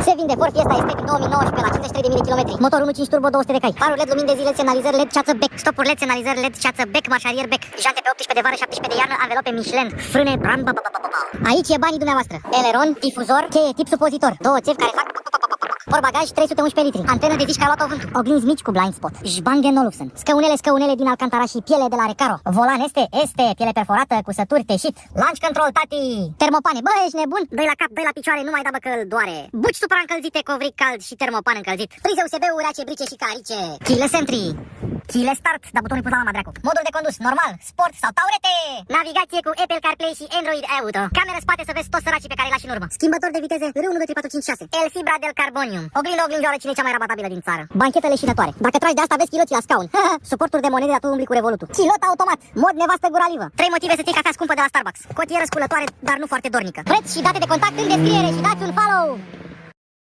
Se vinde Ford Fiesta Estate în 2019 la 53.000 de km. Motor 1.5 turbo, 200 de cai. Faruri LED, lumini de zi LED, semnalizări LED, ceață bec. Stopuri LED, semnalizări LED, ceață bec, marșarier bec. Jante pe 18 de vară, 17 de iarnă, anvelope Michelin. Frâne bram. Aici e banii dumneavoastră. Eleron, difuzor, cheie tip supozitor. Două țevi care fac portbagaj 311 litri. Antenă de zi care a luat-o vântul. Oglinzi mici cu blind spot. Jbangen Olufsen. Scaunele din Alcantara și piele de la Recaro. Volan este, piele perforată cu sături teșit. Launch control, tati. Termopane. Bă, ești nebun? Doi la cap, doi la picioare, nu mai da bă că îl doare. Buci supraîncălzite, covric cald și termopan încălzit. Prize USB-uri, AC, brice și carice. Keyless entry. Keyless start, dar butonul pus la mama dracu. Modul de condus, normal, sport sau taurete. Navigație cu Apple CarPlay și Android Auto. Cameră spate să vezi toți săracii pe care îi lași în urmă. Schimbător de viteze R1, 2, 3, 4, 5, 6. El Fibra del Carbonium. Oglindă, cine e cea mai rabatabilă din țară. Banchetă leșinătoare. Dacă tragi de asta, vezi chiloții la scaun. Suporturi de monede, dar tu umbli cu Revolutul. Chilot automat. Mod nevastă guralivă. 3 motive să ții cafea scumpă de la Starbucks. Cotieră sculătoare, dar nu foarte dornică. Preț și date de contact în descriere și dați un follow.